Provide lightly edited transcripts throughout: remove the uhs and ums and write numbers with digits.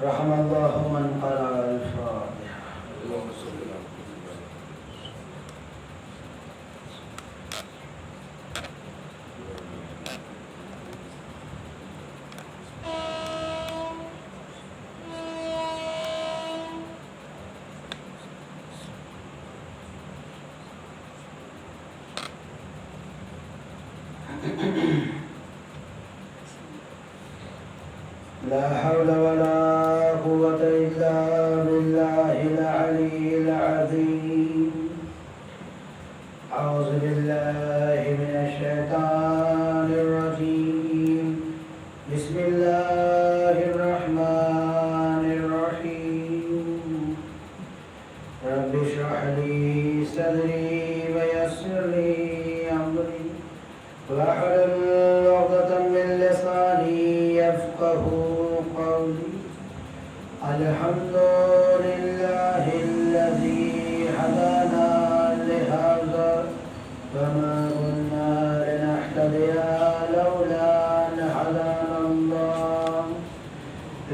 رحم الله من قرأ الفاتحة. اللهم صل على لا حول ولا قوة إلا بالله العلي العظيم. أعوذ بالله من الشيطان الرجيم. بسم الله الرحمن الرحيم. رب اشرح لي صدري ويسر لي أمري واحلل عقدة من لساني يفقهوا قولي. الحمد لله الذي هدانا لهذا وما كنا لنهتدي لولا أن هدانا الله.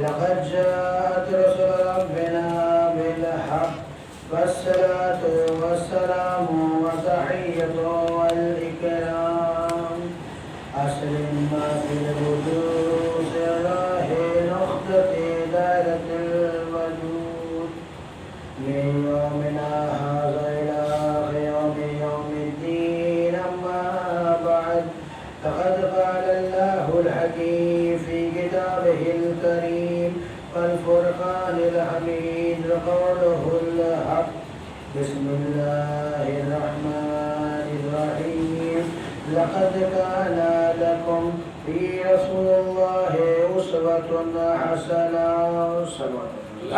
لقد جاءت رسل ربنا بالحق والصلاة والسلام والتحية والإكرام. أسلم ما في الوجود سراح نقطة دائرة الوجود من يومنا هذا إلى يوم الدين. أما بعد، فقد قال الله الحكيم في كتابه الكريم والفرقان الحميد قوله الحق. بسم الله الرحمن الرحيم. لقد كان لكم في رسول الله أسوة حسنة.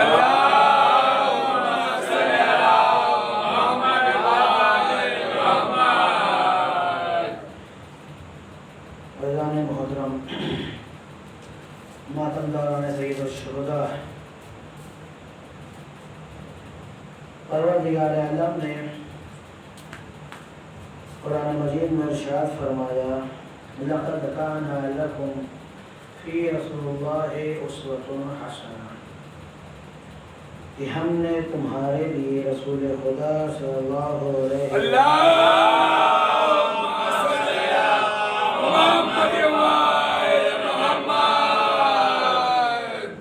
اللهم صل على محمد وآل محمد. فیضان محترم، ماتمداران سید الشہداء، پروردگار عالم نے قرآن مجید میں ارشاد فرمایا لقد کان لکم فی رسول اللہ اسوۃ حسنہ، کہ ہم نے تمہارے لیے رسول خدا صلی اللہ علیہ وسلم اللهم صل على محمد وآل محمد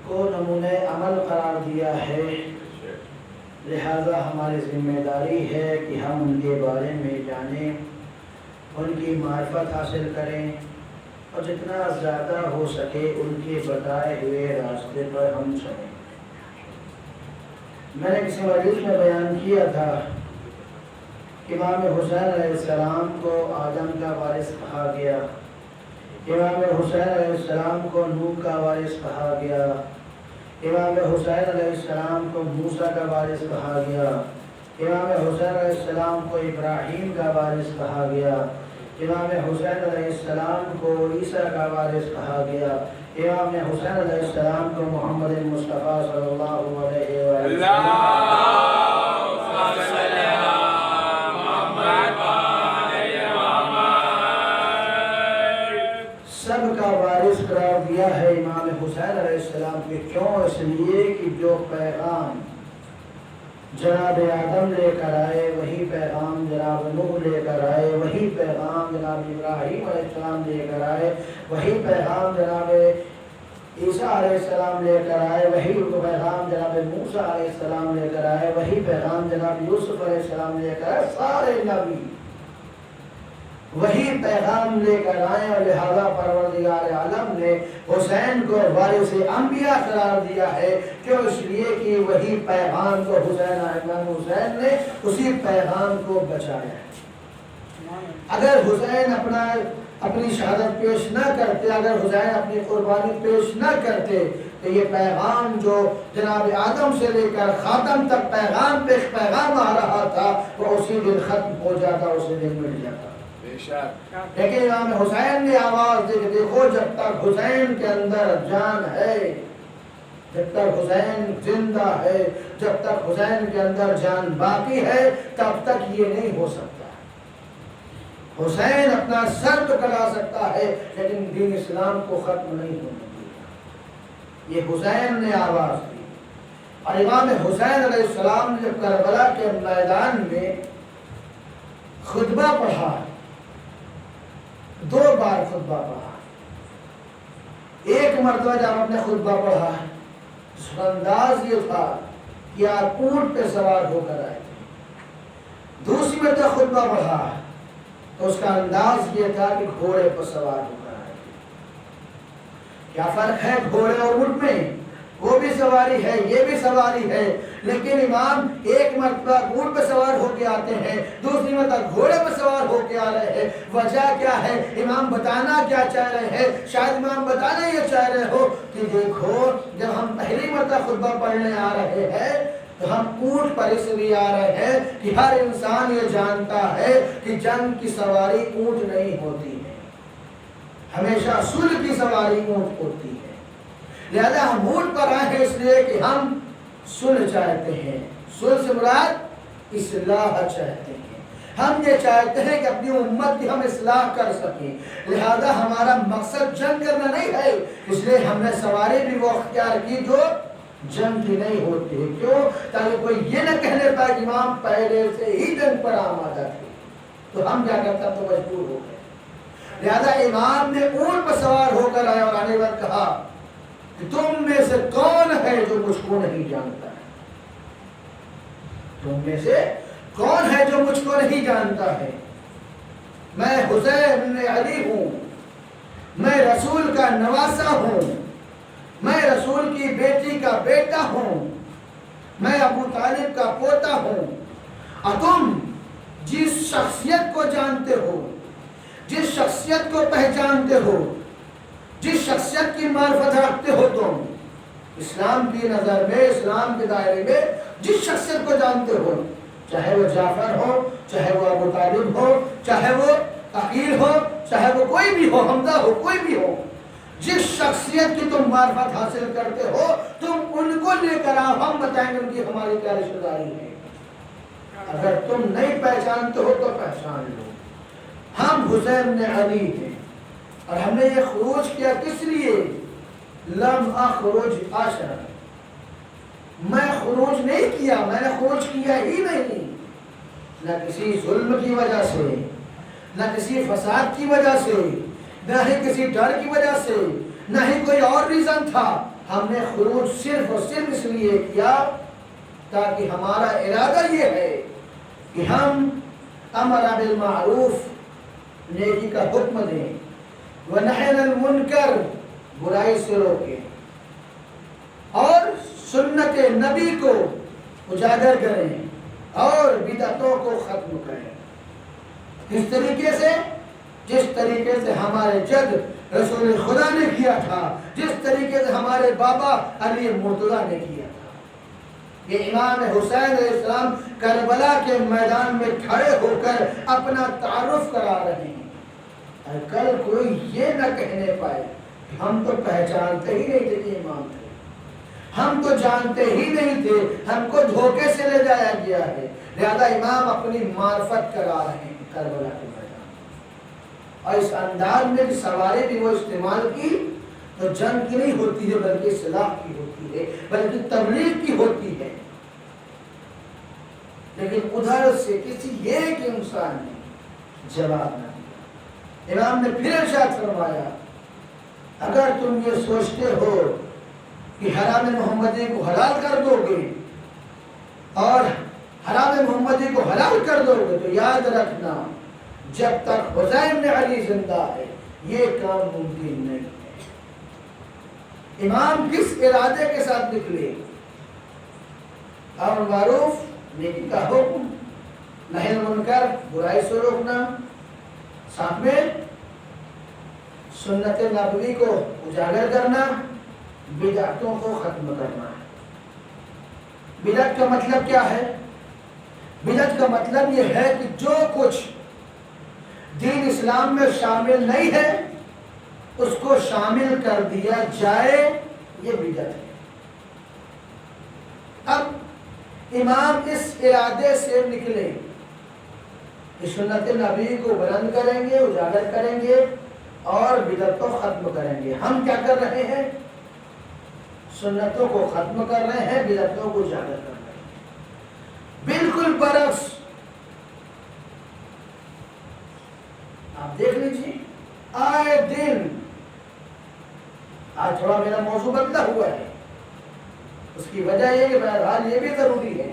کو نمونۂ عمل قرار دیا ہے. لہذا ہماری ذمہ داری ہے کہ ہم ان کے بارے میں جانیں، ان کی معرفت حاصل کریں اور جتنا زیادہ ہو سکے ان کے بتائے ہوئے راستے پر ہم چلیں. میں نے کسی مجلس میں بیان کیا تھا کہ امام حسین علیہ السلام کو آدم کا وارث کہا گیا، امام حسین علیہ السلام کو نوح کا وارث کہا گیا، امام حسین علیہ السلام کو موسیٰ کا وارث کہا گیا، امام حسین علیہ السلام کو ابراہیم کا وارث کہا گیا، امام حسین علیہ السلام کو عیسیٰ کا وارث کہا گیا، امام حسین علیہ السلام کو محمد مصطفیٰ صلی اللہ علیہ وسلم اللهم صل على محمد وآل محمد. سب کا وارث قرار دیا ہے امام حسین علیہ السلام کے. کیوں؟ اس لیے کہ جو پیغام جناب آدم لے کر آئے وہی پیغام جناب نوح لے کر آئے، وہی پیغام جناب ابراہیم علیہ السلام لے کر آئے، وہی پیغام جناب عیسیٰ علیہ السلام لے کر آئے، وہی پیغام جناب موسیٰ علیہ السلام لے کر آئے، وہی پیغام جناب یوسف علیہ السلام لے کر آئے. سارے نبی وہی پیغام لے کر آئے اور لہذا پروردگار عالم نے حسین کو وارث انبیاء قرار دیا ہے. کیوں؟ اس لیے کہ وہی پیغام کو امام حسین نے اسی پیغام کو بچایا. اگر حسین اپنی شہادت پیش نہ کرتے، اگر حسین اپنی قربانی پیش نہ کرتے تو یہ پیغام جو جناب آدم سے لے کر خاتم تک پیغام آ رہا تھا وہ اسی دن ختم ہو جاتا، اسی دن مٹ جاتا. لیکن امام حسین نے آواز دی کہ دیکھو جب تک حسین کے اندر جان ہے، جب تک حسین زندہ ہے، جب تک حسین کے اندر جان باقی ہے تب تک یہ نہیں ہو سکتا. حسین اپنا سر تو کٹا سکتا ہے لیکن دین اسلام کو ختم نہیں ہونے دے گا. یہ حسین نے آواز دی، اور امام حسین علیہ السلام نے جب کربلا کے میدان میں خطبہ پڑھا، 2 بار خطبہ پڑھا۔ ایک مرتبہ جب آپ نے خطبہ پڑھا، اس کا انداز یہ تھا کہ آپ اونٹ پہ سوار ہو کر آئے تھے۔ دوسری مرتبہ خطبہ پڑھا تو اس کا انداز یہ تھا کہ گھوڑے پر سوار ہو کر آئے تھے۔ کیا فرق ہے گھوڑے اور اونٹ میں؟ وہ بھی سواری ہے، یہ بھی سواری ہے، لیکن امام ایک مرتبہ اونٹ پہ سوار ہو کے آتے ہیں، دوسری مرتبہ گھوڑے پہ سوار ہو کے آ رہے ہیں۔ وجہ کیا ہے؟ امام بتانا کیا چاہ رہے ہیں؟ شاید امام بتانا یہ چاہ رہے ہو کہ دیکھو، جب ہم پہلی مرتبہ خطبہ پڑھنے آ رہے ہیں تو ہم اونٹ پر اس لیے آ رہے ہیں کہ ہر انسان یہ جانتا ہے کہ جنگ کی سواری اونٹ نہیں ہوتی ہے، ہمیشہ صلح کی سواری اونٹ ہوتی ہے۔ لہذا ہم اونٹ پر آئے ہیں اس لیے کہ ہم صلح چاہتے ہیں۔ صلح سے مراد اصلاح چاہتے ہیں، ہم یہ چاہتے ہیں کہ اپنی امت کی ہم اصلاح کر سکیں۔ لہذا ہمارا مقصد جنگ کرنا نہیں ہے، اس لیے ہم نے سواری بھی وہ اختیار کی جو جنگ کی نہیں ہوتی ہے۔ کیوں؟ تاکہ کوئی یہ نہ کہنے پائے کہ امام پہلے سے ہی جنگ پر آمادہ تھے، تو ہم کیا کرتا تو مجبور ہو گئے۔ لہذا امام نے اونٹ پر سوار ہو کر آیا اور آنے وقت کہا کہ تم میں سے کون ہے جو مجھ کو نہیں جانتا ہے؟ تم میں سے کون ہے جو مجھ کو نہیں جانتا ہے؟ میں حسین بن علی ہوں، میں رسول کا نواسا ہوں، میں رسول کی بیٹی کا بیٹا ہوں، میں ابو طالب کا پوتا ہوں۔ اور تم جس شخصیت کو جانتے ہو، جس شخصیت کو پہچانتے ہو، جس شخصیت کی معرفت رکھتے ہو، تم اسلام کی نظر میں، اسلام کے دائرے میں جس شخصیت کو جانتے ہو، چاہے وہ جعفر ہو، چاہے وہ ابو طالب ہو، چاہے وہ عقیل ہو، چاہے وہ کوئی بھی ہو، حمزہ ہو، کوئی بھی ہو، جس شخصیت کی تم معرفت حاصل کرتے ہو، تم ان کو لے کر آؤ، ہم بتائیں گے ان کی ہماری کیا رشتہ داری ہے۔ اگر تم نہیں پہچانتے ہو تو پہچان لو، ہم حسین بن علی ہیں، اور ہم نے یہ خروج کیا کس لیے؟ لم اخرج عشرا، میں خروج نہیں کیا، میں نے خروج کیا ہی نہیں، نہ کسی ظلم کی وجہ سے، نہ کسی فساد کی وجہ سے، نہ ہی کسی ڈر کی وجہ سے، نہ ہی کوئی اور ریزن تھا۔ ہم نے خروج صرف اور صرف اس لیے کیا تاکہ ہمارا ارادہ یہ ہے کہ ہم امر بالمعروف، نیکی کا حکم دیں، ونہی عن المنکر، برائی سے روکیں، اور سنت نبی کو اجاگر کریں اور بدعتوں کو ختم کریں۔ کس طریقے سے؟ جس طریقے سے ہمارے جد رسول خدا نے کیا تھا، جس طریقے سے ہمارے بابا علی مرتضیٰ نے کیا تھا۔ یہ امام حسین علیہ السلام کربلا کے میدان میں کھڑے ہو کر اپنا تعارف کرا رہے ہیں، اور کل کوئی یہ نہ کہنے پائے کہ ہم تو پہچانتے ہی نہیں تھے کہ امام تھے، ہم تو جانتے ہی نہیں تھے، ہم کو دھوکے سے لے جایا گیا ہے۔ لہذا امام اپنی معرفت کرا رہے ہیں کربلا کے میدان، اور اس انداز میں کہ سواری بھی وہ استعمال کی تو جنگ کی نہیں ہوتی ہے بلکہ اصلاح کی ہوتی ہے، بلکہ تبلیغ کی ہوتی ہے۔ لیکن ادھر سے کسی ایک انسان نے جواب نہ دیا۔ امام نے پھر ارشاد فرمایا، اگر تم یہ سوچتے ہو کہ حرام محمدی کو حلال کر دو گے اور حرام محمدی کو حلال کر دو گے تو یاد رکھنا جب تک حسین بن علی زندہ ہے یہ کام ممکن نہیں ہے۔ امام کس ارادے کے ساتھ نکلے؟ امر معروف، نیکی کا حکم، نہی عن المنکر، برائی سے روکنا، ساتھ میں سنت نبوی کو اجاگر کرنا، بدعتوں کو ختم کرنا۔ بدعت کا مطلب کیا ہے؟ بدعت کا مطلب یہ ہے کہ جو کچھ دین اسلام میں شامل نہیں ہے اس کو شامل کر دیا جائے، یہ بدعت ہے۔ اب امام اس ارادے سے نکلے کہ سنت نبی کو بلند کریں گے، اجاگر کریں گے اور بدعت کو ختم کریں گے۔ ہم کیا کر رہے ہیں؟ سنتوں کو ختم کر رہے ہیں، بدعتوں کو اجاگر کر رہے ہیں، بالکل برعکس۔ آپ دیکھ لیجیے آئے دن، آج تھوڑا میرا موضوع بدلا ہوا ہے، اس کی وجہ یہ کہ بہرحال یہ بھی ضروری ہے،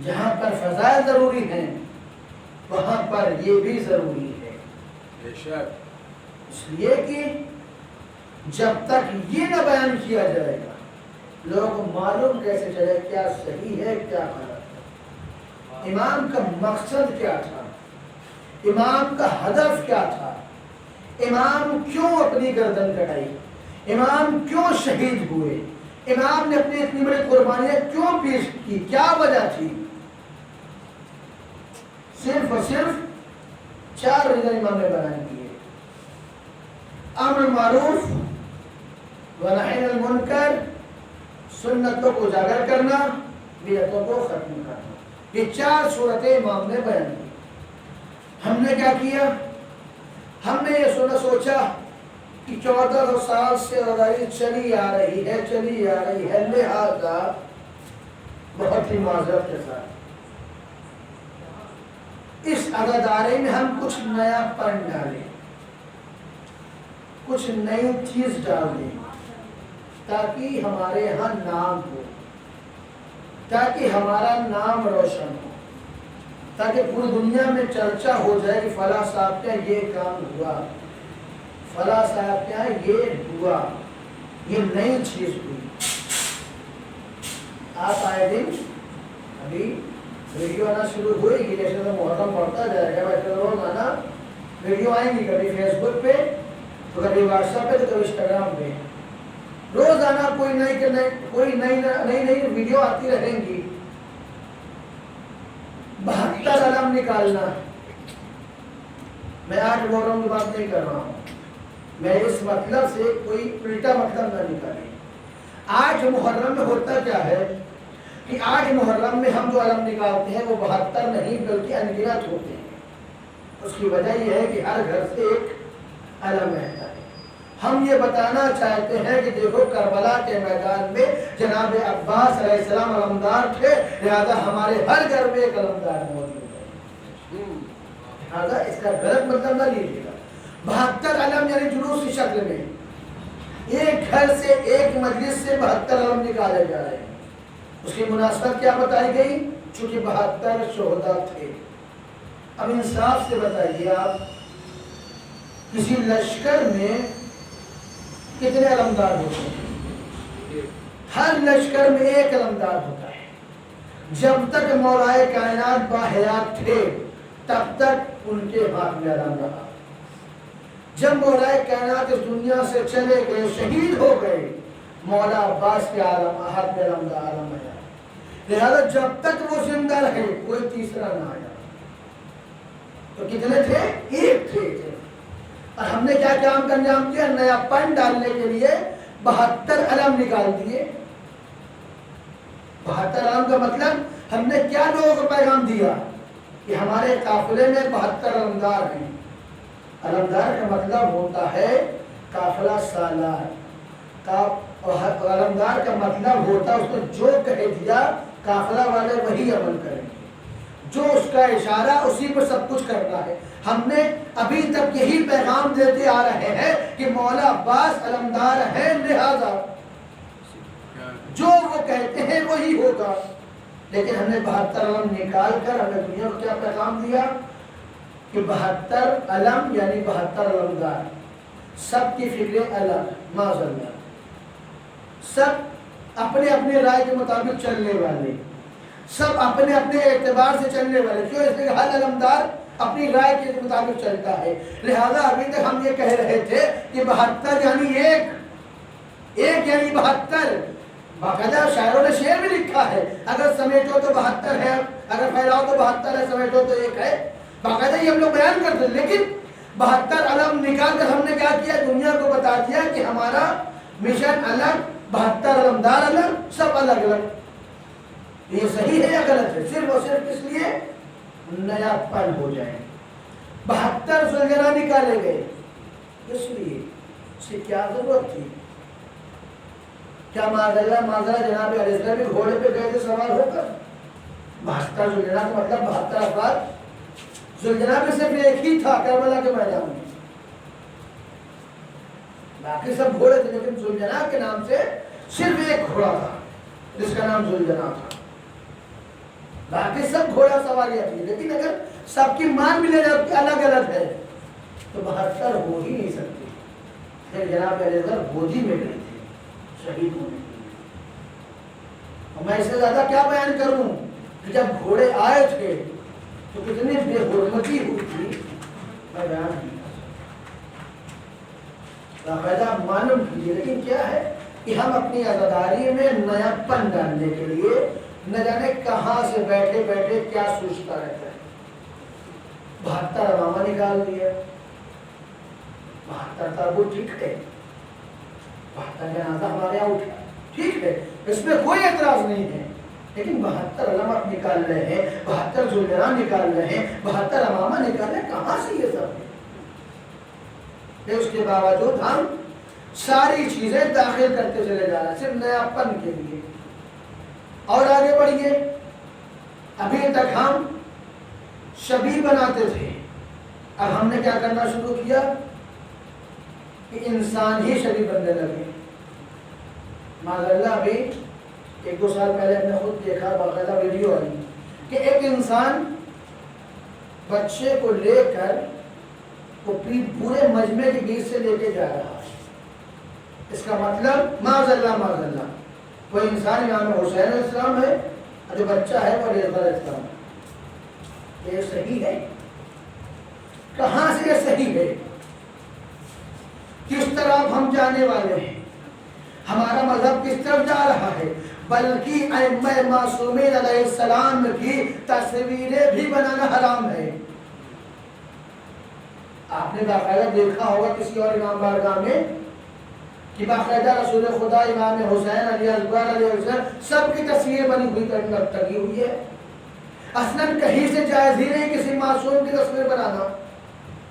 جہاں پر فضائل ضروری ہیں وہاں پر یہ بھی ضروری ہے، بے شک۔ اس لیے کہ جب تک یہ نہ بیان کیا جائے گا لوگوں کو معلوم کیسے چلے کیا صحیح ہے کیا غلط ہے، امام کا مقصد کیا تھا، امام کا ہدف کیا تھا، امام کیوں اپنی گردن کٹائی، امام کیوں شہید ہوئے، امام نے اپنی اتنی بڑی قربانیاں کیوں پیش کی، کیا وجہ تھی، صرف اور صرف 4 ریزن امام نے بیان کیے: امر معروف ونہی عن المنکر، سنتوں کو اجاگر کرنا، بدعتوں کو ختم کرنا، یہ 4 صورتیں امام نے بیان کی۔ ہم نے کیا کیا؟ ہم نے یہ سوچا کہ 1400 سال سے روزائی چلی آ رہی ہے، لہذا بہت ہی معذرت کے ساتھ اس عزادارے میں ہم کچھ نیا پن ڈالیں، کچھ نئی چیز ڈال دیں تاکہ ہمارے یہاں نام ہو، تاکہ ہمارا نام روشن ہو، تاکہ پوری دنیا میں چرچا ہو جائے کہ فلاں صاحب کا یہ کام ہوا، فلاں صاحب کیا یہ ہوا، یہ نئی چیز ہوئی۔ آپ آئے دن ابھی ویڈیو آنا شروع ہوئے گی، جیسے تو محرم پڑھتا جائے گا، ویسے روزانہ ویڈیو آئیں گی، کبھی فیس بک پہ تو کبھی واٹس ایپ پہ تو کبھی انسٹاگرام پہ، روزانہ کوئی نئی ویڈیو آتی رہیں گی۔ 72 علم نکالنا، میں 8 محرم کی بات نہیں کر رہا ہوں، میں اس مطلب سے کوئی الٹا مطلب نہ نکالیں۔ 8 محرم میں ہوتا کیا ہے کہ 8 محرم میں ہم جو علم نکالتے ہیں وہ 72 نہیں بلکہ انگنت ہوتے ہیں۔ اس کی وجہ یہ ہے کہ ہر گھر سے ایک علم رہتا ہے۔ ہم یہ بتانا چاہتے ہیں کہ دیکھو کربلا کے میدان میں جناب عباس علیہ السلام علمدار تھے، لہذا ہمارے ہر گھر میں ایک علمدار موجود ہے، لہذا اس کا غلط مطلب نہ لیجیے گا۔ 72 علم یعنی جلوس کی شکل میں ایک گھر سے ایک مجلس سے 72 علم نکالے جا رہے ہیں۔ اس کی مناسبت کیا بتائی گئی؟ چونکہ 72 شہداء تھے۔ اب انصاف سے بتائیے آپ کسی لشکر میں کتنے علمدار ہوتے ہیں؟ ہر لشکر میں ایک علمدار ہوتا ہے۔ جب تک مولائے کائنات باحیات تھے تب تک ان کے ہاتھ میں علم رہا۔ جب مولائے کائنات اس دنیا سے چلے گئے، شہید ہو گئے، مولا عباس کے ہاتھ میں علمدار علم آیا، لہذا جب تک وہ زندہ رہے کوئی تیسرا نہ آیا۔ تو کتنے تھے؟ ایک تھے۔ اور ہم نے کیا کام کا انجام دیا؟ نیا پن ڈالنے کے لیے 72 علم نکال دیے۔ 72 علم کا مطلب ہم نے کیا لوگوں کو پیغام دیا کہ ہمارے قافلے میں 72 علمدار ہیں۔ علمدار کا مطلب ہوتا ہے قافلہ سالار، علمدار کا مطلب ہوتا ہے اس نے جو کہہ دیا قافلہ والے وہی عمل کریں گے، جو اس کا اشارہ اسی پر سب کچھ کرنا ہے۔ ہم نے ابھی تک یہی پیغام دیتے آ رہے ہیں کہ مولا عباس علمدار ہیں، لہذا جو وہ کہتے ہیں وہی ہوگا۔ لیکن ہم نے 72 علم نکال کر ہمیں دنیا کو کیا پیغام دیا کہ 72 علم یعنی 72 علمدار، سب کی فکریں الگ، معاذ اللہ، سب اپنے اپنے رائے کے مطابق چلنے والے، سب اپنے اپنے اعتبار سے چلنے والے۔ کیوں؟ اس لیے کہ ہر علمدار اپنی رائے کے مطابق چلتا ہے۔ لہذا ابھی تک ہم یہ کہہ رہے تھے کہ 72 یعنی ایک یعنی 72۔ باقاعدہ شاعروں نے شعر بھی لکھا ہے، اگر سمیٹو تو 72 ہے، اگر پھیلاؤ تو 72 ہے، سمیٹو تو ایک ہے۔ باقاعدہ یہ ہم لوگ بیان کرتے ہیں، لیکن 72 علم نکال کر ہم نے کیا کیا؟ دنیا کو بتا دیا کہ ہمارا مشن الگ، 72 علمدار الگ، سب الگ الگ۔ یہ صحیح ہے یا غلط ہے؟ صرف اور صرف اس لیے نیا پن ہو جائے۔ 72 سلجھنا نکالے گئے، اس لیے اس کی کیا ضرورت تھی؟ کیا معذرہ جناب علیہ السلام بھی گھوڑے پہ گئے تھے سوار ہو کر؟ 72 ذوالجناح کا مطلب 72 افراد. ذوالجناح میں صرف ایک ہی تھا کربلا کے میدان میں، باقی سب گھوڑے تھے، لیکن ذوالجناح کے نام سے صرف ایک گھوڑا تھا جس کا نام ذوالجناح تھا. باقی سب گھوڑا سواریاں تھی، لیکن اگر سب کی مان بھی لے جاؤ کہ الگ الگ ہے تو 72 ہو ہی نہیں سکتی. پھر جناب علیہ السلام گودی میں گئے تھے شہید ہونے کے لیے. اور میں اس سے زیادہ کیا بیان کروں کہ جب گھوڑے آئے تھے تو کتنی بے حرمتی ہوئی تھی، میں بیان نہیں کر سکتا. باقاعدہ معلوم کیجیے. لیکن کیا ہے کہ ہم اپنی عزاداری میں نیا پن ڈالنے کے لیے نہ جانے کہاں سے بیٹھے بیٹھے کیا سوچتا رہتا ہے. 72 امامہ نکال دیا، 72 تابوت ٹھیک ہے، 72 جنازہ ہمارے یہاں اٹھا ٹھیک ہے، اس میں کوئی اعتراض نہیں ہے. لیکن 72 علامات نکال رہے ہیں، 72 ذوالجناح نکال رہے ہیں، 72 امامہ نکال رہے ہیں، کہاں سے یہ سب ہے؟ اس کے باوجود ہم ساری چیزیں داخل کرتے چلے جا رہے ہیں صرف نیا پن کے لیے. اور آگے بڑھیے. ابھی تک ہم شبیہ بناتے تھے، اب ہم نے کیا کرنا شروع کیا کہ انسان ہی شبیہ بننے لگے. معذاللہ ابھی 1-2 سال پہلے ہم نے خود دیکھا، باقاعدہ ویڈیو آئی کہ ایک انسان بچے کو لے کر وہ پورے مجمع کے بیچ سے لے کے جا رہا ہے. اس کا مطلب معذاللہ وہ انسان امام حسین علیہ السلام ہے اور جو بچہ ہے وہ علیہ السلام ہے. یہ صحیح ہے؟ کہاں سے یہ صحیح ہے؟ کس طرف ہم جانے والے ہیں؟ ہمارا مذہب کس طرف جا رہا ہے؟ بلکہ ائمہ معصومین علیہ السلام کی تصویریں بھی بنانا حرام ہے. آپ نے باقاعدہ دیکھا ہوگا کسی اور امام بارگاہ میں کہ باقاعدہ رسول خدا امام حسین علی اکبر علیہ السلام سب کی تصویر بنی ہوئی لگی ہوئی ہے. اصلاً کہیں سے جائز ہی نہیں کسی معصوم کی تصویر بنانا.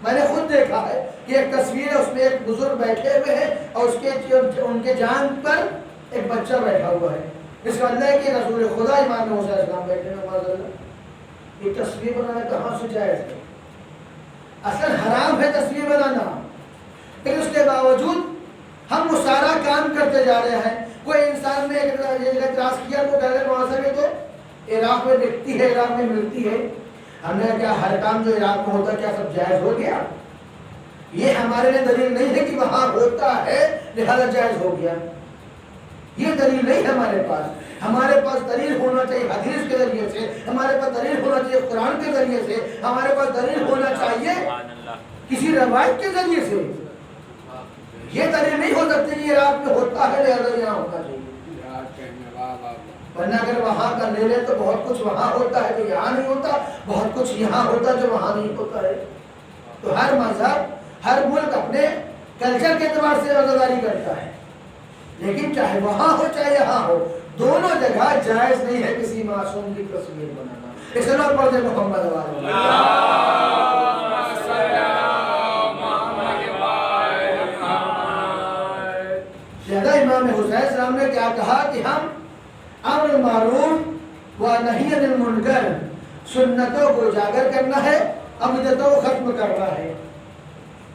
میں نے خود دیکھا ہے کہ ایک تصویر ہے، اس میں ایک بزرگ بیٹھے ہوئے ہیں اور ان کے جان پر ایک بچہ بیٹھا ہوا ہے. اس کا مطلب ہے کہ رسول خدا امام حسین علیہ السلام بیٹھے ہیں. معذاللہ یہ تصویر بنانا کہاں سے جائز ہے؟ اصل حرام ہے تصویر بنانا. پھر اس کے باوجود ہم وہ سارا کام کرتے جا رہے ہیں. کوئی انسان نے اعتراض کیا تو کہہ رہے وہاں سے بھی تو عراق میں دکھتی ہے، عراق میں ملتی ہے. ہم نے کیا ہر کام جو عراق میں ہوتا کیا سب جائز ہو گیا؟ یہ ہمارے لیے دلیل نہیں ہے کہ وہاں ہوتا ہے لہذا جائز ہو گیا. یہ دلیل نہیں ہے ہمارے پاس. ہمارے پاس دلیل ہونا چاہیے حدیث کے ذریعے سے، ہمارے پاس دلیل ہونا چاہیے قرآن کے ذریعے سے، ہمارے پاس دلیل ہونا چاہیے کسی روایت کے ذریعے سے. یہ دلیل نہیں ہو سکتی کہ عراق میں ہوتا ہے لہذا یہاں ہونا چاہیے. ورنہ اگر وہاں کا لے لے تو بہت کچھ وہاں ہوتا ہے جو یہاں نہیں ہوتا، بہت کچھ یہاں ہوتا ہے جو وہاں نہیں ہوتا ہے. تو ہر مذہب ہر ملک اپنے کلچر کے اعتبار سے عزاداری کرتا ہے، لیکن چاہے وہاں ہو چاہے یہاں ہو دونوں جگہ جائز نہیں ہے کسی معصوم کی تصویر بنانا. اس لیے پڑھتے محمد لہذا امام حسین السلام نے کیا کہا کہ ہم امر معروف و نہی عن المنکر، سنتوں کو اجاگر کرنا ہے، بدعتوں کو ختم کرنا ہے.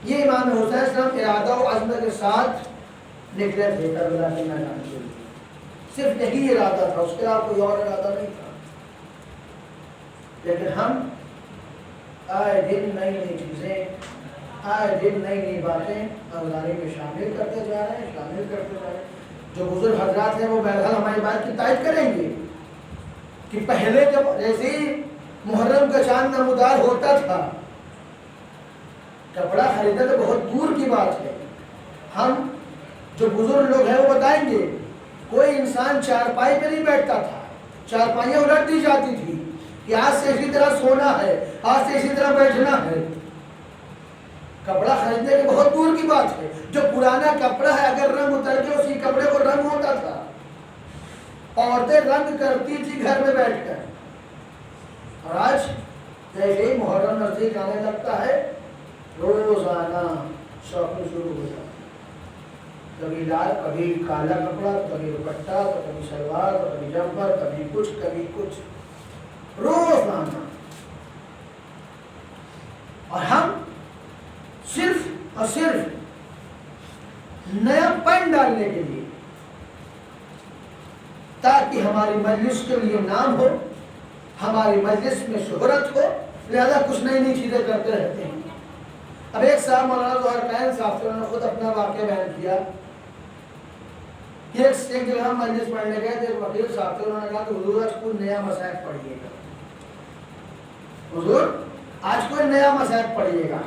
یہ امام حسین السلام ارادہ و عزم کے ساتھ نکلے تھے کربلا کے میدان کے لیے. صرف یہی ارادہ تھا، اس کے علاوہ کوئی اور ارادہ نہیں تھا. لیکن ہم آئے دن نئی نئی چیزیں، آئے دن نئی نئی باتیں عزاداری میں شامل کرتے جا رہے ہیں. جو بزرگ حضرات ہیں وہ بہرحال ہماری بات کی تائید کریں گے کہ پہلے جب جیسے محرم کا چاند نمودار ہوتا تھا کپڑا خریدا تو بہت دور کی بات ہے. ہم جو بزرگ لوگ ہیں وہ بتائیں گے کوئی انسان چارپائی پہ نہیں بیٹھتا تھا، چارپائیاں الٹ دی جاتی تھی کہ آج سے اسی طرح سونا ہے، آج سے اسی طرح بیٹھنا ہے. کپڑا خریدنے کی بہت دور کی بات ہے. جو پرانا کپڑا ہے اگر رنگ اتر کے اسی کپڑے کو رنگ ہوتا تھا. عورتیں رنگ کرتی تھی گھر میں بیٹھ کر. اور آج جیسے ہی محرم نزدیک آنے لگتا ہے روزانہ شاپنگ شروع ہو جاتی ہے. کبھی لال، کبھی کالا کپڑا، کبھی دوپٹہ، تو کبھی شلوار، تو کبھی جمپر، کبھی کچھ روز لانا. اور ہم صرف اور صرف نیا پن ڈالنے کے لیے، تاکہ ہماری مجلس کے لیے نام ہو، ہماری مجلس میں شہرت ہو، لہذا کچھ نئی نئی چیزیں کرتے رہتے ہیں. اب ایک صاحب مولانا ظہر قائم صاحب سے انہوں نے خود اپنا واقعہ بیان کیا کہ ایک جگہ ہم مجلس پڑھنے گئے تھے، ایک وکیل صاحب سے انہوں نے کہا کہ حضور آج کوئی نیا مصحف پڑھیے گا، حضور آج کوئی نیا مصحف پڑھیے گا.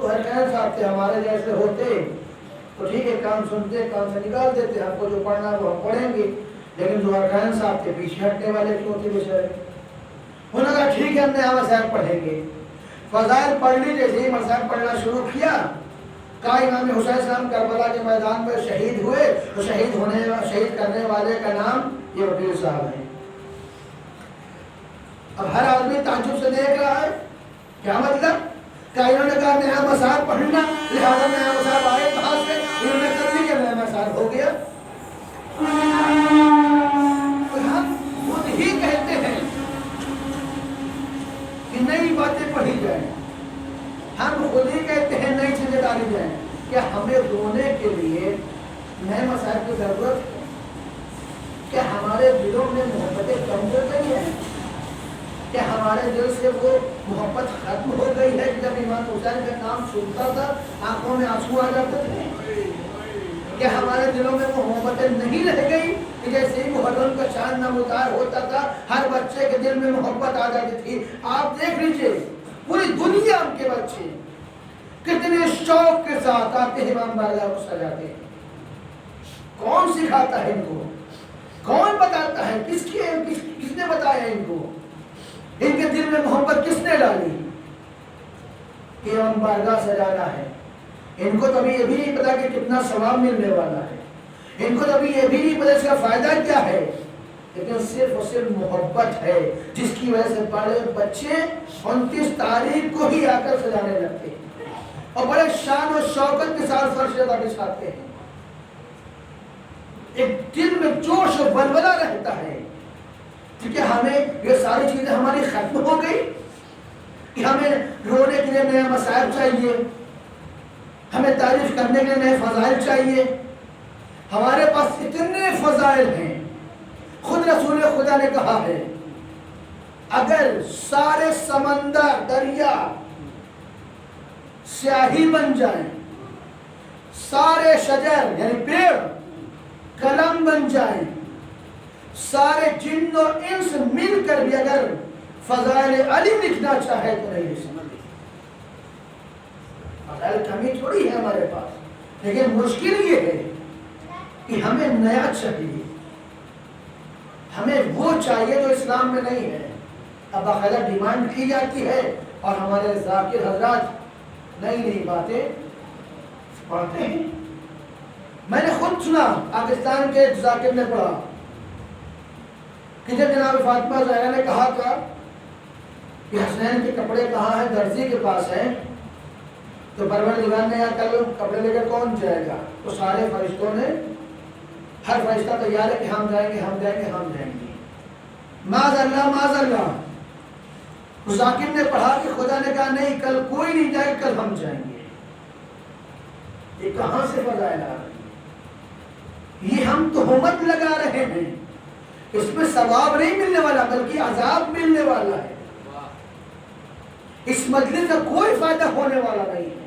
ظہر قائم صاحب تھے، ہمارے جیسے ہوتے تو ٹھیک ہے، کام سنتے، کام سے نکال دیتے، ہم کو جو پڑھنا ہے وہ ہم پڑھیں گے. لیکن ظہر قائم صاحب کے پیچھے ہٹنے والے کیوں تھے بیچارے؟ انہوں نے کہا ٹھیک ہے ہم نیا مصحف پڑھیں گے. فضائل پڑھ لی، جیسے ہی مصحف پڑھنا شروع کیا، کہا امام حسین السلام کربلا کے میدان میں شہید ہوئے، تو شہید کرنے والے کا نام یہ وکیل صاحب ہے. اب ہر آدمی تعجب سے دیکھ رہا ہے، کیا مطلب؟ کہ انہوں نے کہا نیا مصحف پڑھنا، لہذا نیا مصحف آئے کہاں سے؟ انہوں نے کر دیا نیا مصحف ہو گیا. ہم خود ہی کہتے ہیں کہ نئی باتیں پڑھی جائیں، ہم خود ہی کہتے ہیں نئی چیزیں ڈالی جائیں. کیا ہمیں رونے کے لیے نئے مصائب کی ضرورت ہے؟ کیا ہمارے دلوں میں محبتیں کم ہو گئی ہیں؟ کیا ہمارے دل سے وہ محبت ختم ہو گئی ہے کہ جب امام حسین کا نام سنتا تھا آنکھوں میں آنسو آ جاتے تھے؟ کیا ہمارے دلوں میں وہ محبتیں نہیں رہ گئی کہ جیسے ہی محرم کا چاند نمودار ہوتا تھا ہر بچے کے دل میں محبت آ جاتی تھی؟ آپ دیکھ لیجئے پوری دنیا کے بچے کتنے شوق کے ساتھ آتے ہیں امام بارگاہ کو سجاتے ہیں. کون سکھاتا ہے ان کو؟ کون بتاتا ہے؟ کس نے بتایا ان کو؟ ان کے دل میں محبت کس نے ڈالی کہ امام بارگاہ سجانا ہے؟ ان کو تو ابھی یہ بھی نہیں پتا کہ کتنا ثواب ملنے والا ہے، ان کو تو ابھی یہ بھی نہیں پتا اس کا فائدہ کیا ہے، لیکن صرف اور صرف محبت ہے جس کی وجہ سے بڑے بچے 29 تاریخ کو ہی آ کر سجانے لگتے ہیں اور بڑے شان و شوکت کے ساتھ فرش پر بچھاتے ہیں. ایک دل میں جوش و ولولہ رہتا ہے کیونکہ ہمیں یہ ساری چیزیں ہماری ختم ہو گئی کہ ہمیں رونے کے لیے نیا مصائب چاہیے، ہمیں تعریف کرنے کے لیے نئے فضائل چاہیے. ہمارے پاس اتنے فضائل ہیں. خود رسول خدا نے کہا ہے اگر سارے سمندر دریا سیاہی بن جائیں، سارے شجر یعنی پیڑ قلم بن جائیں، سارے جن اور انس مل کر بھی اگر فضائل علی لکھنا چاہے تو نہیں لکھ سکتے. فضائل کمی تھوڑی ہے ہمارے پاس، لیکن مشکل یہ ہے کہ ہمیں نیا چاہیے، ہمیں وہ چاہیے جو اسلام میں نہیں ہے. اب باقاعدہ ڈیمانڈ کی جاتی ہے اور ہمارے ذاکر حضرات نئی نئی باتیں پڑھتے ہیں. میں نے خود سنا، پاکستان کے ذاکر نے پڑھا کہ جب جناب فاطمہ زہرا نے کہا تھا کہ حسنین کے کپڑے کہاں ہیں؟ درزی کے پاس ہیں. تو پروردگار نے یہاں کل کپڑے لے کر کون جائے گا؟ تو سارے فرشتوں نے، ہر فرشتہ تیار ہے کہ ہم جائیں گے ہم جائیں گے ہم جائیں گے. معاذ اللہ معاذ اللہ. ذاکر نے پڑھا کہ خدا نے کہا نہیں کل کوئی نہیں جائے، کل ہم جائیں گے. یہ کہاں سے فضائل آ رہی ہے؟ یہ ہم تہمت لگا رہے ہیں. اس میں ثواب نہیں ملنے والا بلکہ عذاب ملنے والا ہے. اس مجلس کا کوئی فائدہ ہونے والا نہیں ہے.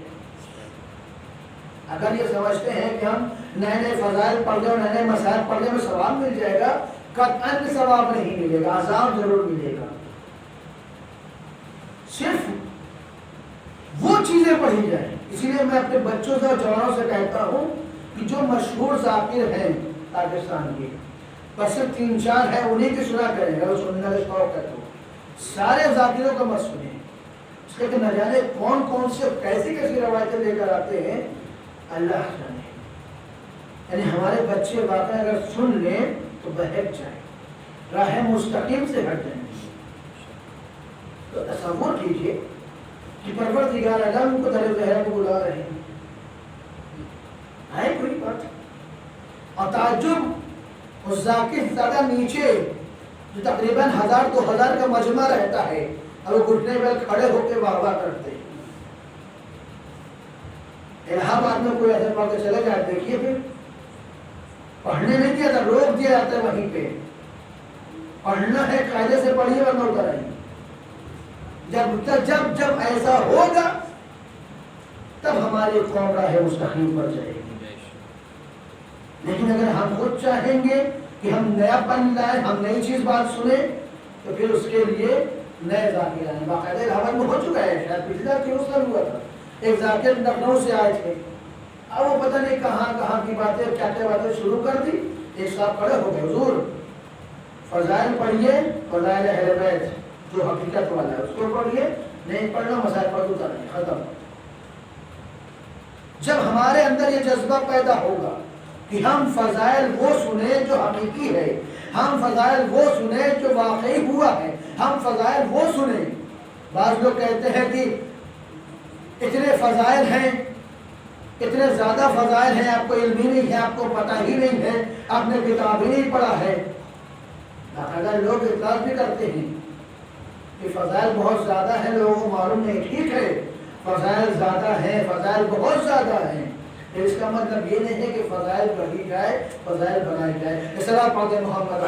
اگر یہ سمجھتے ہیں کہ ہم نئے نئے فضائل پڑھ دیں اور نئے نئے مسائل پڑھنے میں ثواب مل جائے گا، قطعاً ثواب نہیں ملے گا، عذاب ضرور ملے گا. صرف وہ چیزیں پڑھی جائیں. اسی لیے میں اپنے بچوں سے اور جوانوں سے کہتا ہوں کہ جو مشہور ذاکر ہیں پاکستان کے، بس صرف 3-4 ہیں، انہیں کی سنا کریں اگر وہ سننے کا شوق ہے تو. سارے ذاکروں کو مت سنیں، اس لیے کہ نہ جانے کون کون سے کیسی کیسی روایتیں لے کر آتے ہیں، اللہ جانے. یعنی ہمارے بچے واقعی اگر سن لیں تو بہک جائیں، راہ مستقیم سے ہٹ جائیں. تو تصور کیجئے کہ پروردگار عالم کو در زہرا کو بلا رہے ہیں. ہے کوئی بات؟ اور تعجب اس ذاکر سے زیادہ نیچے جو تقریباً 1000-2000 کا مجمع رہتا ہے اور وہ گھٹنے پر کھڑے ہو کے واہ واہ کرتے ہیں۔ الہ آباد میں کوئی ایسے پڑھ کے چلے جائے، دیکھیے پھر پڑھنے نہیں دیا تھا، روک دیا جاتا ہے وہیں پہ۔ پڑھنا ہے قاعدے سے پڑھیے ورنہ اتر آئیے۔ جب ایسا ہوگا تب ہماری قوم راہ مستقیم پر جائے گی۔ لیکن اگر ہم خود چاہیں گے کہ ہم نیا پن لائیں، ہم نئی چیز بات سنیں، تو پھر اس کے لیے نئے ذاکر آئیں۔ باقاعدہ الہ آباد میں ہو چکا ہے، شاید پچھلی بار کیوں سال ہوا تھا، ایک ذاکر لکھنؤ سے آئے تھے، اب وہ پتہ نہیں کہاں کی باتیں کیا باتیں شروع کر دی۔ ایک صاحب کھڑے ہو گئے، حضور فضائل پڑھیے، فضائل اہل بیت جو حقیقت والا ہے اس کو پڑھیے، نہیں پڑھنا مسائل پر اتر نہیں، ختم۔ جب ہمارے اندر یہ جذبہ پیدا ہوگا کہ ہم فضائل وہ سنیں جو حقیقی ہے، ہم فضائل وہ سنیں جو واقعی ہوا ہے، ہم فضائل وہ سنیں۔ بعض لوگ کہتے ہیں کہ اتنے فضائل ہیں، اتنے زیادہ فضائل ہیں، آپ کو علم ہی نہیں ہے، آپ کو پتہ ہی نہیں ہے، آپ نے کتاب ہی نہیں پڑھا ہے۔ اگر لوگ اعتراض بھی کرتے ہیں کہ فضائل بہت زیادہ ہیں، لوگوں کو معلوم نہیں، ٹھیک ہے فضائل زیادہ ہیں، فضائل بہت زیادہ ہیں، اس کا مطلب یہ نہیں ہے کہ فضائل پڑھی جائے، فضائل بنائی جائے۔ اس طرح پڑھتے محمد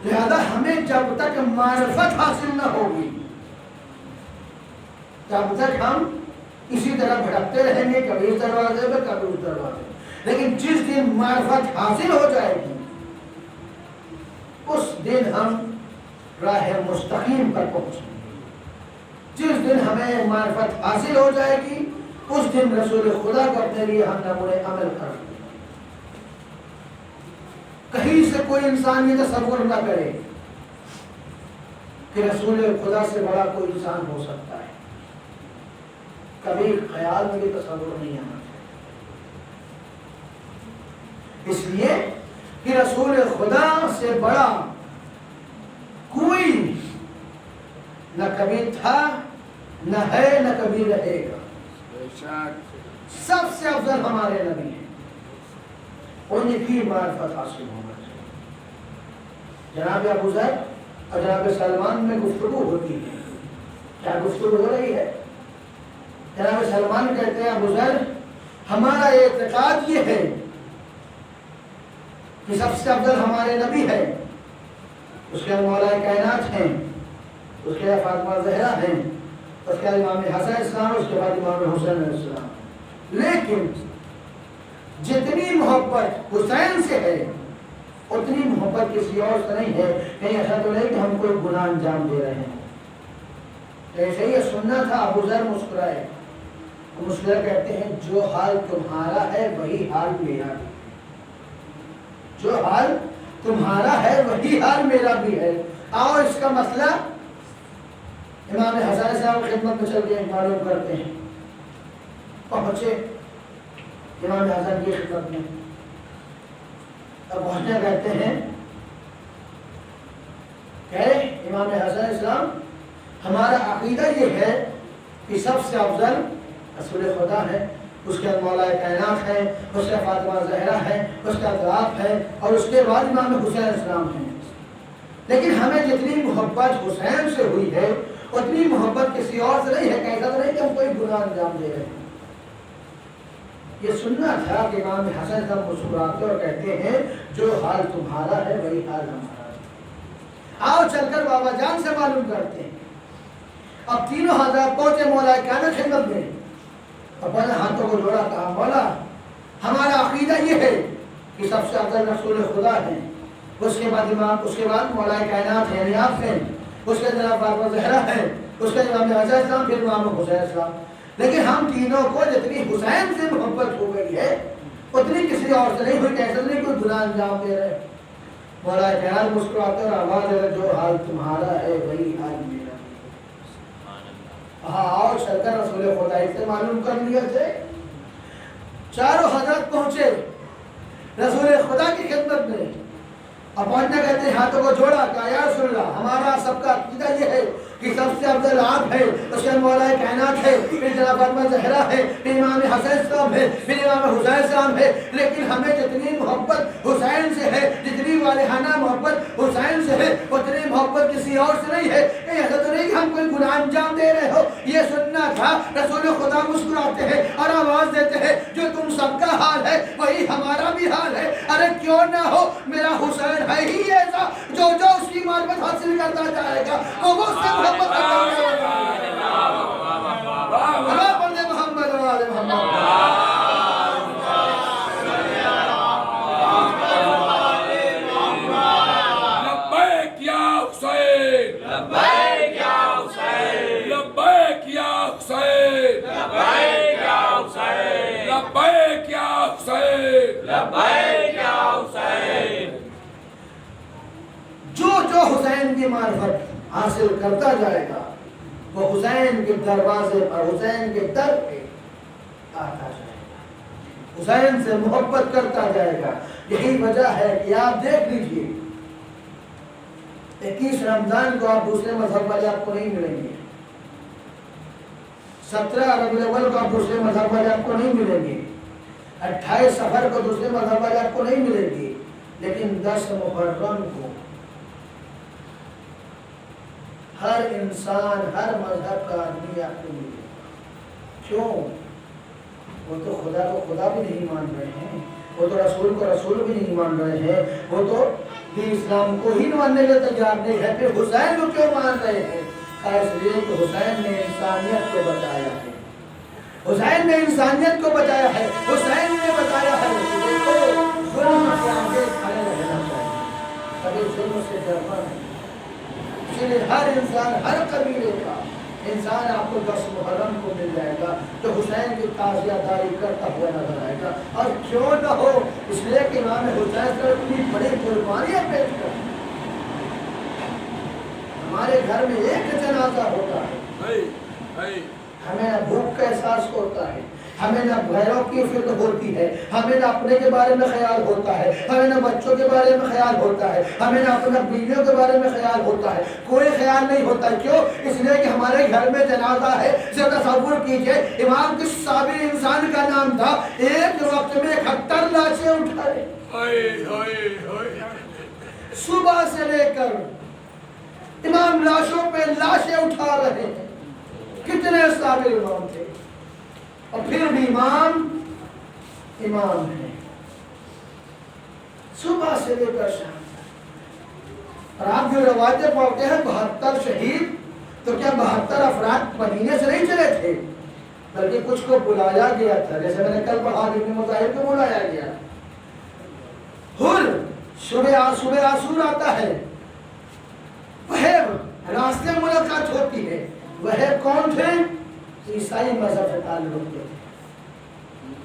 لہذا ہمیں جب تک معرفت حاصل نہ ہوگی، جب تک ہم اسی طرح بھٹکتے رہیں گے، کبھی اس دروازے پہ کبھی اس دروازے پہ۔ لیکن جس دن معرفت حاصل ہو جائے گی اس دن ہم راہ مستقیم پر پہنچیں گے۔ جس دن ہمیں معرفت حاصل ہو جائے گی اس دن رسول خدا کو اپنے لیے ہم نمونے عمل کر دیں۔ کہیں سے کوئی انسان یہ تصور نہ کرے کہ رسول خدا سے بڑا کوئی انسان ہو سکتا ہے، کبھی خیال میں بھی تصور نہیں آنا چاہیے۔ اس لیے کہ رسول خدا سے بڑا کوئی نہ کبھی تھا، نہ ہے، نہ کبھی رہے گا۔ سب سے افضل ہمارے نبی ہیں، انہیں کی معرفت حاصل ہونا چاہیے۔ جناب ابو ذر اور جناب سلمان میں گفتگو ہوتی ہے، کیا گفتگو ہو رہی ہے؟ جناب سلمان کہتے ہیں ابو ذر ہمارا اعتقاد یہ ہے کہ سب سے افضل ہمارے نبی ہے، اس کے مولا کائنات ہیں، اس کے فاطمہ زہرا ہیں، اس کے امام حسن اسلام، اس کے بعد امام حسین السلام۔ لیکن جتنی محبت حسین سے ہے اتنی محبت کسی اور سے نہیں ہے۔ کہیں ایسا تو نہیں کہ ہم کوئی گناہ انجام دے رہے ہیں۔ ایسے یہ سننا تھا۔ ابو ذر مسکرائے، مسکرا کہتے ہیں جو حال تمہارا ہے وہی حال میرا بھی، جو حال تمہارا ہے وہی حال میرا بھی ہے۔ آؤ اس کا مسئلہ امام حسن صاحب خدمت میں چل کے معلوم کرتے ہیں۔ پہنچے امام حسن کی خدمت میں، اب پہنچنے کہتے ہیں کہ امام حسن اسلام ہمارا عقیدہ یہ ہے کہ سب سے افضل رسول خدا ہے، اس کے مولا کائنات ہے، اس کا فاطمہ زہرا ہے، اس کا ذات ہے، اور اس کے بعد امام حسین اسلام ہیں۔ لیکن ہمیں جتنی محبت حسین سے ہوئی ہے اتنی محبت کسی اور سے نہیں ہے۔ کیسا تو نہیں کہ ہم کوئی گناہ انجام دے رہے ہیں۔ یہ سننا تھا کہ امام حسن صاحب مسکراتے اور کہتے ہیں جو حال تمہارا ہے وہی حال ہمارا ہے۔ آؤ چل کر بابا جان سے معلوم کرتے ہیں۔ اب تینوں حضرات پہنچے مولا کائنات خدمت میں، اپنے ہاتھوں کو جوڑا، کہا مولا ہمارا عقیدہ یہ ہے کہ سب سے افضل رسول خدا ہیں، اس کے بعد امام، اس کے بعد مولا کائنات ہیں، یعنی آپ ہیں، اس کے جناب فاطمہ زہرا ہیں، اس کے امام حسین اسلام، پھر امام حسین اسلام۔ لیکن ہم تینوں کو جتنی حسین سے محبت ہو گئی ہے اتنی کسی اور سے نہیں ہوئی۔ کیسے نہیں کوئی گناہ انجام دے رہے۔ مولا کائنات مسکراتے اور آواز ہے جو حال تمہارا ہے وہی حال میرا۔ ہاں آؤ چل کر رسول خدا سے معلوم کر لیا تھے۔ چاروں حضرت پہنچے رسول خدا کی خدمت میں۔ اب پہنچنے کہتے ہیں ہاتھوں کو جوڑا کہ یا رسول اللہ ہمارا سب کا عقیدہ یہ ہے کہ سب سے افضل آپ ہے، اس کے مولا کائنات ہے، پھر جناب فاطمہ زہرا ہے، پھر امام حسین صاحب ہے، پھر امام حسین صاحب ہے، لیکن ہمیں جتنی محبت حسین سے ہے، جتنی والہانہ محبت حسین سے ہے، اتنی محبت کسی اور سے نہیں ہے۔ کہیں ایسا تو نہیں کہ ہم کوئی گناہ انجام دے رہے ہو، یہ سننا تھا۔ رسول خدا مسکراتے ہیں اور آواز دیتے ہیں جو تم سب کا حال ہے وہی ہمارا بھی حال ہے۔ ارے کیوں نہ ہو، میرا حسین ہے ہی ایسا جو اس کی معرفت حاصل کرتا جائے گا وہ اس سے محبت کرتا جائے گا۔ اللہ پڑھ دے محمد و آل محمد۔ لبیک یا حسین، لبیک یا حسین، لبیک یا حسین، لبیک یا حسین، لبیک یا حسین، لبیک یا حسین۔ جو حسین کی معرفت حاصل کرتا جائے گا وہ حسین کے دروازے پر، حسین کے در پہ آتا جائے گا، حسین سے محبت کرتا جائے گا۔ یہی وجہ ہے کہ آپ دیکھ لیجئے 21 رمضان کو آپ دوسرے مذہب والے آپ کو نہیں ملیں گے، 17 ربیع الاول کو آپ دوسرے مذہب والے آپ کو نہیں ملیں گے، 28 صفر کو دوسرے مذہب والے آپ کو نہیں ملیں گے، لیکن 10 محرم کو ہر انسان، ہر مذہب کا آدمی آپ کو ملے گا۔ کیوں؟ وہ تو خدا کو خدا بھی نہیں مان رہے ہیں، وہ تو رسول کو رسول بھی نہیں مان رہے ہیں، وہ تو دین اسلام کو ہی ماننے کے تیار نہیں ہے، پھر حسین کو کیوں مان رہے ہیں؟ اس لیے کہ حسین نے انسانیت کو بچایا ہے، حسین نے انسانیت کو بچایا ہے، حسین نے بتایا ہے کہ دیکھو ظلم سے آگے کھڑے رہنا چاہیے، کبھی ظلم سے ڈرنا نہیں۔ اسی لیے ہر انسان، ہر قبیلے کا انسان آپ کو 10 محرم کو مل جائے گا جو حسین کی تعزیہ داری کرتا ہوا نظر آئے گا۔ اور کیوں نہ ہو، اس لیے کہ امام حسین سے اتنی بڑی قربانیاں پیش کر، ہمارے گھر میں ایک جنازہ ہوتا ہے ہمیں نہ بھوک کا احساس ہوتا ہے، ہمیں نہ غیروں کی فکر ہوتی ہے، ہمیں نہ اپنے کے بارے میں خیال ہوتا ہے، ہمیں نہ بچوں کے بارے میں خیال ہوتا ہے، ہمیں نہ اپنے بیویوں کے بارے میں خیال ہوتا ہے، کوئی خیال نہیں ہوتا ہے۔ کیوں؟ اس لیے کہ ہمارے گھر میں جنازہ ہے۔ ذرا تصور کیجئے امام کس صابر انسان کا نام تھا، ایک وقت میں 71 لاشیں اٹھائے، صبح سے لے کر امام لاشوں پہ لاشیں اٹھا رہے ہیں۔ کتنے صابر امام تھے، اور پھر بھی امام ہے، صبح سے لے کر شام تک۔ اور آپ جو روایتیں پڑھتے ہیں 72 شہید، تو کیا 72 افراد مدینے سے نہیں چلے تھے، بلکہ کچھ کو بلایا گیا تھا، جیسے میں نے کل پڑھا ابن مظاہر کو بلایا گیا۔ صبح عاشور آتا ہے، وہ راستے ملاقات ہوتی ہے، وہ کون تھے؟ عیسائی مذہب سے تعلق تھے،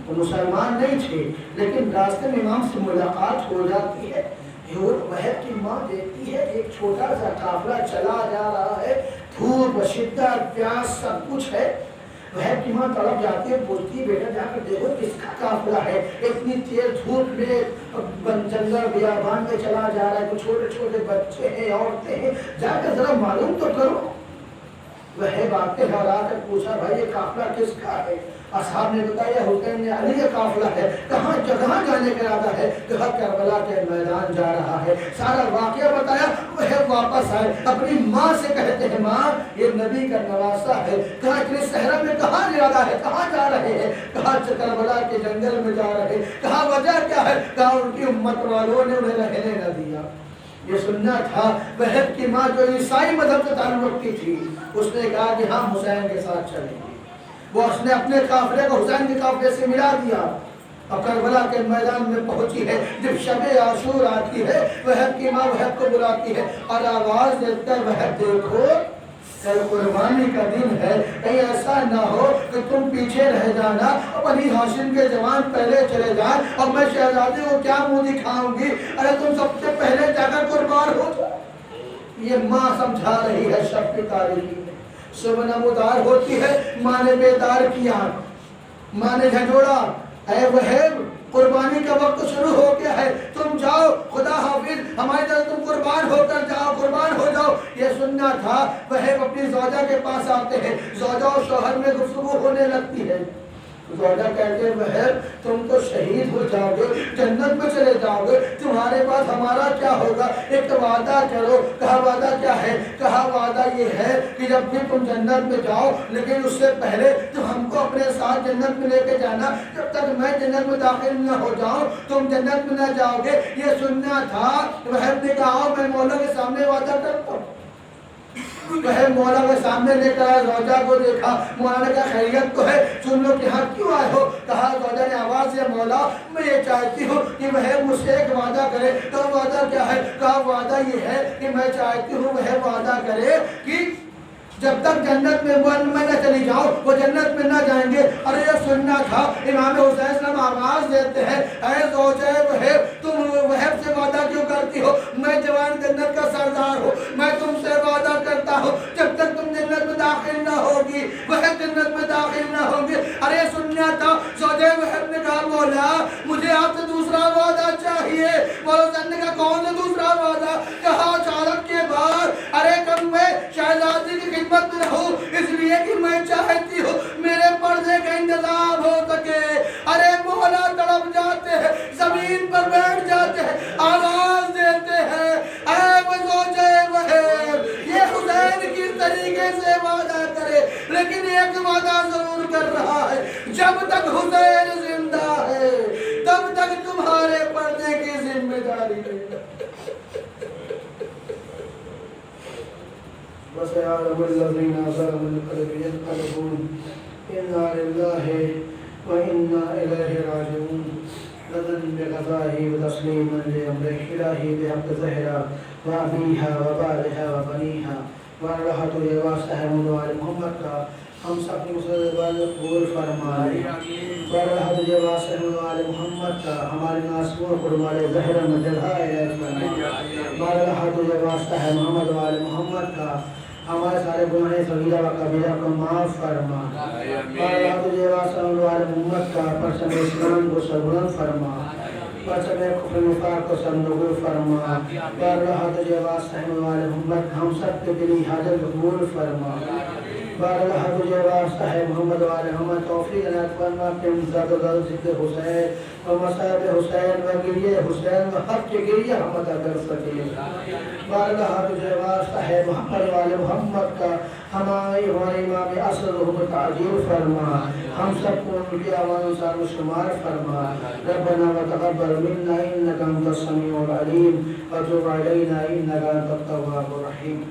وہ مسلمان نہیں تھے، لیکن راستے میں امام سے ملاقات ہو جاتی ہے۔ وحید کی ماں دیکھتی ہے ایک چھوٹا سا قافلہ چلا جا رہا ہے، دھوپ، شدت، پیاس سب کچھ ہے۔ وحید کی ماں طرف جاتی ہے، پوچھتی بیٹا جا کر دیکھو کس کا قافلہ ہے، اتنی تیز دھوپ میں جنگل بیابان میں چلا جا رہا ہے، کچھ چھوٹے چھوٹے بچے ہیں، عورتیں ہیں، جا کر ذرا معلوم تو کرو۔ وحید آتے ہیں اور آ کر پوچھا بھائی یہ قافلہ کس کا ہے؟ اصحاب نے بتایا حسین نے علی کا قافلہ ہے۔ کہاں جانے کا ارادہ ہے؟ کہا کربلا کے میدان جا رہا ہے۔ سارا واقعہ بتایا، وہ واپس آئے، اپنی ماں سے کہتے ہیں ماں یہ نبی کا نواسہ ہے۔ کہا اتنے صحرا میں کہاں ارادہ ہے، کہاں جا رہے ہیں؟ کہا کربلا کے جنگل میں جا رہے۔ کہا وجہ کیا ہے؟ کہا ان کی امت والوں نے انہیں رہنے نہ دیا۔ یہ سننا تھا۔ وحید کی ماں جو عیسائی مذہب سے تعلق رکھتی تھی، اس نے کہا کہ ہم حسین کے ساتھ چلیں گے۔ وہ اس نے اپنے قافلے کو حسین کے قافلے سے ملا دیا اور کربلا کے میدان میں پہنچی ہے۔ جب شب عاشور آتی ہے، وحید کی ماں وحید کو بلاتی ہے اور آواز دیتا ہے وحید دیکھو کل قربانی کا دن ہے، کہیں ایسا نہ ہو کہ تم پیچھے رہ جانا، بنی ہاشم کے جوان پہلے چلے جائیں اور میں شہزادے کو کیا منہ دکھاؤں گی، ارے تم سب سے پہلے جا کر قربان ہو جاؤ۔ یہ ماں سمجھا رہی ہے شب کی تاریکی میں۔ صبح نمودار ہوتی ہے، ماں نے بیدار کیا، ماں نے جھنجھوڑا، اے وحید قربانی کا وقت شروع ہو گیا ہے، تم جاؤ، خدا حافظ، ہماری طرف تم قربان ہو کر جاؤ، قربان ہو جاؤ۔ یہ سننا تھا۔ وہ اپنی زوجہ کے پاس آتے ہیں، زوجہ اور شوہر میں گفتگو ہونے لگتی ہے۔ زوجہ کہتے ہیں بہر تم تو شہید ہو جاؤ گے، جنت میں چلے جاؤ گے، تمہارے پاس ہمارا کیا ہوگا؟ ایک وعدہ کرو۔ کہا وعدہ کیا ہے؟ کہا وعدہ یہ ہے کہ جب بھی تم جنت میں جاؤ لیکن اس سے پہلے تو ہم کو اپنے ساتھ جنت میں لے کے جانا، جب تک میں جنت میں داخل نہ ہو جاؤں تم جنت میں نہ جاؤ گے۔ یہ سننا تھا۔ بہر نے کہا میں مولا کے سامنے وعدہ کرتا ہوں۔ وہ مولا کے سامنے لے کر آیا، زوجہ کو دیکھا، مولا نے کہا خیریت تو ہے، سن لو کہ یہاں کیوں آئے ہو؟ کہا زوجہ نے آواز دیا مولا میں یہ چاہتی ہوں کہ وہ مجھ سے ایک وعدہ کرے۔ تو وعدہ کیا ہے؟ کہا وعدہ یہ ہے کہ میں چاہتی ہوں وہ وعدہ کرے کہ جب تک جنت میں میں نہ چلی جاؤ وہ جنت میں نہ جائیں گے۔ اور یہ سننا تھا۔ امام حسین اسلام آواز دیتے ہیں اے زوجہ وہب تم وہب سے وعدہ کیوں کرتی ہو؟ میں جوان جنت کا سردار ہوں، میں تم سے وعدہ کرتا ہوں جب تک تم جنت میں داخل نہ ہوگی وہب جنت میں داخل نہ ہوں گے۔ ارے سننا تھا۔ زوجہ وہب نے کہا مولا مجھے آپ سے دوسرا وعدہ چاہیے۔ مولا حسین نے کہا کون سا دوسرا وعدہ؟ کہا چارق کے بعد ارے کب میں شہزادی کی خدمت میں رہوں، اس لیے کہ میں چاہتی ہوں میرے پردے کا انتظام ہو سکے۔ ارے مولا تڑپ جاتے ہیں، زمین پر بیٹھ جاتے ہیں، آواز دیتے ہیں اے وہ زوجہ وہب یہ حسین کس طریقے سے وعدہ کرے، لیکن ایک وعدہ ضرور کر رہا ہے جب تک حسین زندہ ہے تب تک تمہارے پردے کی ذمہ داری ہے۔ وَسَيَعْلَمُ الَّذِينَ ظَلَمُوا كَيْفَ يَنقَلِبُونَ إِنَّا لِلَّهِ وَإِنَّا إِلَيْهِ رَاجِعُونَ رَضًا بِقَضَائِهِ وَتَسْلِيمًا لِأَمْرِ إِلَهِ بِحَقِّ زَهْرَةٍ وَأَبِيهَا وَبَالِهَا وَبَنِيهَا وَرَحَةُ لِوَاسِطَةِ مُدْوَالِ محمد کا ہم سب کی مسلمان قبول فرمائے۔ ورحمت جواس والے محمد کا ہمارے ناسور قربان زہر میں جلائے ورحمت جواس محمد والے محمد کا ہمارے سارے گناہ صغیرہ و کبیرہ کو معاف فرما۔ ورحمت جواس والے محمد کا پرچم اسلام کو سربلند فرما، پرچم کفر نفاق کو سرنگو فرما۔ ورحمت جواس والے محمد ہم سب کے دلی حاجت قبول فرما۔ بارگاہ تجھے واسطہ ہے محمد والے محمد توفیق عنایت فرما کہ ہم زیادہ زیادہ ذکر حسین و مصائب حسین و گریہ حسین و حق کی گریہ ہم ادا کر سکیں۔ بارگاہ تجھے واسطہ ہے محمد والے محمد کا ہمارے امام اصل حکم تعجیل فرما، ہم سب کو ان کی آواز انسان و شمار فرما۔ ربنا وتقبل منا انك انت السميع العليم وتب علينا انك انت التواب الرحيم۔